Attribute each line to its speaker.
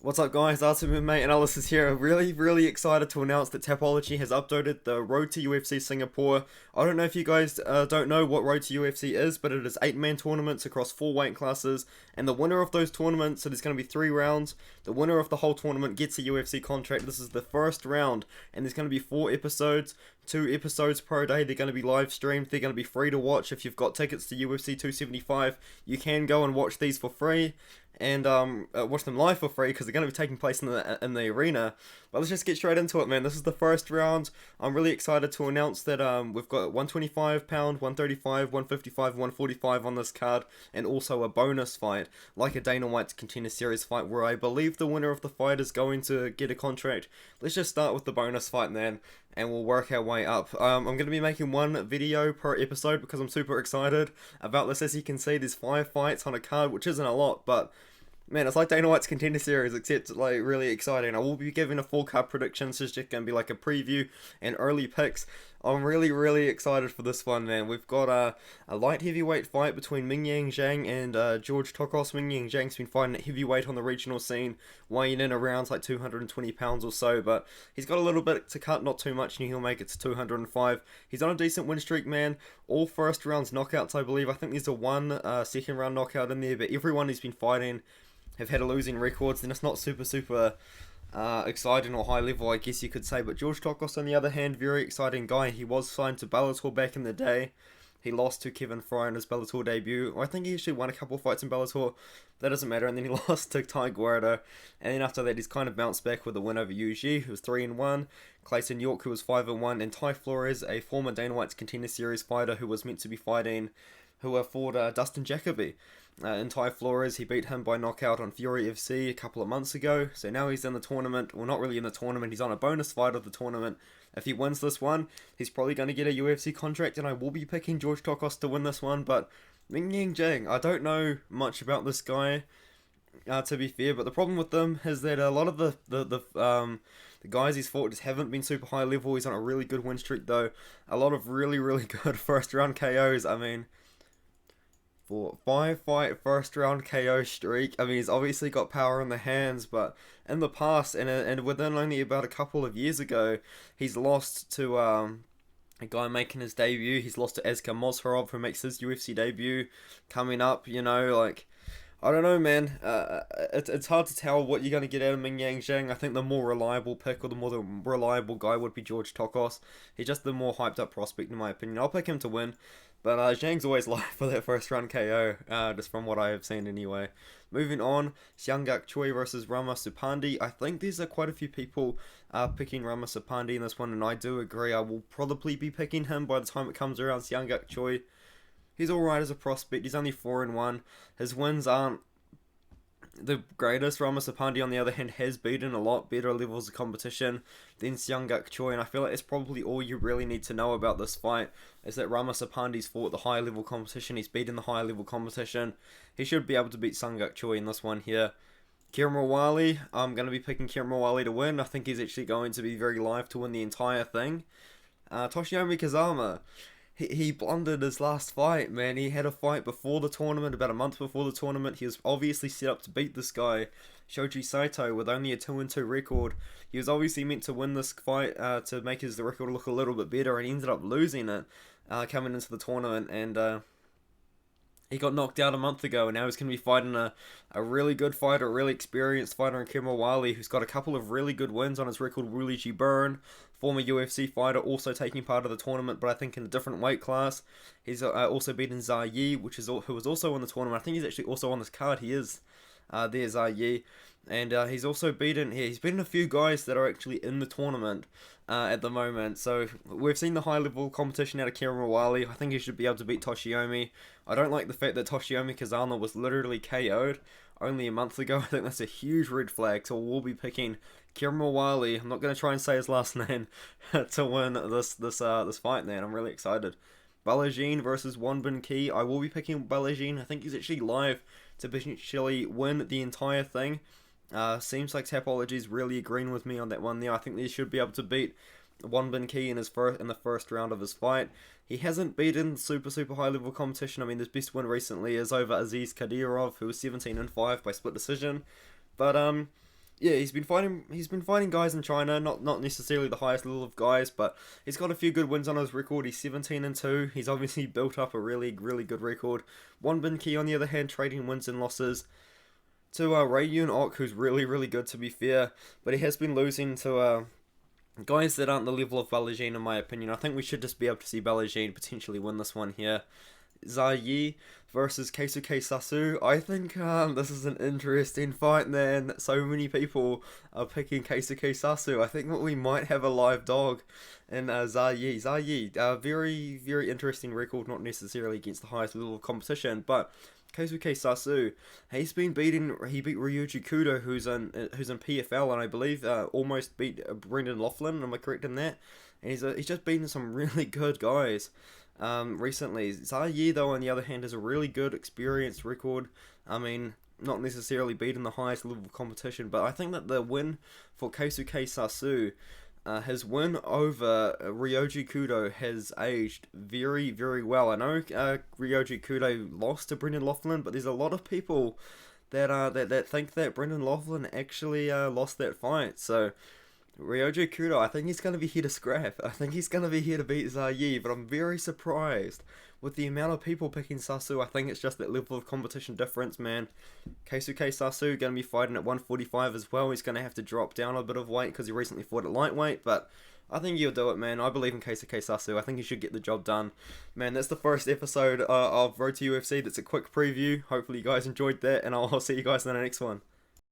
Speaker 1: What's up guys, Artem MMA Analysis here. Really excited to announce that Tapology has uploaded the Road to UFC Singapore. I don't know if you guys don't know what Road to UFC is, but it is 8-man tournaments across 4 weight classes, and the winner of those tournaments, so there's going to be 3 rounds, the winner of the whole tournament gets a UFC contract. This is the first round, and there's going to be 4 episodes, 2 episodes per day. They're going to be live streamed, they're going to be free to watch. If you've got tickets to UFC 275, you can go and watch these for free. And watch them live for free because they're going to be taking place in the arena. But let's just get straight into it, man. This is the first round. I'm really excited to announce that we've got 125 pound, 135, 155, 145 on this card, and also a bonus fight, like a Dana White's Contender Series fight, where I believe the winner of the fight is going to get a contract. Let's just start with the bonus fight, man, and we'll work our way up. I'm going to be making 1 video per episode because I'm super excited about this. As you can see, there's 5 fights on a card, which isn't a lot, but man, it's like Dana White's Contender Series, except like really exciting. I will be giving a full card prediction. This is just going to be like a preview and early picks. I'm really excited for this one, man. We've got a light heavyweight fight between Mingyang Zhang and George Tokos. Mingyang Zhang's been fighting at heavyweight on the regional scene, weighing in around like 220 pounds or so, but he's got a little bit to cut, not too much, and he'll make it to 205. He's on a decent win streak, man. All first rounds knockouts, I believe. I think there's a 1 second round knockout in there, but everyone he's been fighting have had a losing records, and it's not super exciting or high level, I guess you could say. But George Tokos, on the other hand, very exciting guy. He was signed to Bellator back in the day. He lost to Kevin Fry in his Bellator debut. I think he actually won a couple of fights in Bellator. That doesn't matter. And then he lost to Tai Guerrero. And then after that, he's kind of bounced back with a win over Yuji, who was 3-1. Clayton York, who was 5-1. And Ty Flores, a former Dana White's Contender Series fighter who was meant to be fighting, who fought Dustin Jacoby. In Ty Flores, he beat him by knockout on Fury FC a couple of months ago. So now he's in the tournament. Well, not really in the tournament. He's on a bonus fight of the tournament. If he wins this one, he's probably going to get a UFC contract, and I will be picking George Tokos to win this one. But Mingyang Zhang, I don't know much about this guy, to be fair. But the problem with them is that a lot of the guys he's fought just haven't been super high level. He's on a really good win streak, though. A lot of really good first round KOs. I mean, for 5-fight first round KO streak. I mean, he's obviously got power in the hands, but in the past, and within only about a couple of years ago, he's lost to a guy making his debut. He's lost to Askar Mozharov, who makes his UFC debut coming up. You know, like, I don't know, man. It's hard to tell what you're going to get out of Mingyang Zhang. I think the more reliable pick, or the more reliable guy, would be George Tokos. He's just the more hyped up prospect, in my opinion. I'll pick him to win. But Zhang's always live for that first round KO, just from what I have seen anyway. Moving on, Xiangak Choi versus Rama Supandi. I think there's quite a few people picking Rama Supandi in this one, and I do agree. I will probably be picking him by the time it comes around. Xiangak Choi, he's alright as a prospect. He's only 4-1. His wins aren't the greatest. Rama Supandi, on the other hand, has beaten a lot better levels of competition than Xiangak Choi, and I feel like it's probably all you really need to know about this fight, is that Rama Supandi's fought the high level competition. He's beaten the high level competition. He should be able to beat Xiangak Choi in this one here. Kieran Wally, I'm going to be picking Kieran Wally to win. I think he's actually going to be very live to win the entire thing. Toshiomi Kazama, he blundered his last fight, man. He had a fight before the tournament, about a month before the tournament. He was obviously set up to beat this guy, Shoji Saito, with only a 2-2 record. He was obviously meant to win this fight to make his record look a little bit better, and he ended up losing it coming into the tournament, and he got knocked out a month ago, and now he's going to be fighting a really good fighter, a really experienced fighter in Kieran Wally, who's got a couple of really good wins on his record. Willie G. Byrne, former UFC fighter, also taking part of the tournament, but I think in a different weight class. He's also beaten Zha Yi, who was also in the tournament. I think he's actually also on this card. He is there, Zha Yi. And he's also beaten a few guys that are actually in the tournament at the moment. So we've seen the high level competition out of Kieran Wally. I think he should be able to beat Toshiomi. I don't like the fact that Toshiomi Kazama was literally KO'd only a month ago. I think that's a huge red flag. So we'll be picking Kieran Wally. I'm not going to try and say his last name to win this fight, man. I'm really excited. Balajin versus Wonbin Ki. I will be picking Balajin. I think he's actually live to potentially win the entire thing. Seems like Tapology's really agreeing with me on that one there. I think they should be able to beat Wonbin Ki in the first round of his fight. He hasn't beaten super high level competition. I mean, his best win recently is over Aziz Kadyrov, who was 17-5 by split decision. But Yeah, he's been fighting guys in China, not necessarily the highest level of guys, but he's got a few good wins on his record. He's 17-2. He's obviously built up a really good record. Won Bin Ki on the other hand, trading wins and losses to Ray Yun Ok, who's really good to be fair, but he has been losing to guys that aren't the level of Balajin in my opinion. I think we should just be able to see Balajin potentially win this one here. Zha Yi versus Keisuke Sasu. I think this is an interesting fight, man. So many people are picking Keisuke Sasu. I think that we might have a live dog in Zha Yi. Zha Yi, very interesting record, not necessarily against the highest level of competition, but Keisuke Sasu, he beat Ryuji Kudo, who's in PFL, and I believe almost beat Brendan Laughlin. Am I correct in that? And he's just beaten some really good guys recently. Zha Yi, though, on the other hand, has a really good experienced record. I mean, not necessarily beaten the highest level of competition, but I think that the win for Keisuke Sasu, his win over Ryoji Kudo has aged very well. I know Ryoji Kudo lost to Brendan Laughlin, but there's a lot of people that think that Brendan Laughlin actually lost that fight. So Ryoji Kudo, I think he's going to be here to scrap. I think he's going to be here to beat Zha Yi, but I'm very surprised with the amount of people picking Sasu. I think it's just that level of competition difference, man. Keisuke Sasu going to be fighting at 145 as well. He's going to have to drop down a bit of weight because he recently fought at lightweight, but I think he'll do it, man. I believe in Keisuke Sasu. I think he should get the job done. Man, that's the first episode of Road to UFC. That's a quick preview. Hopefully you guys enjoyed that, and I'll see you guys in the next one.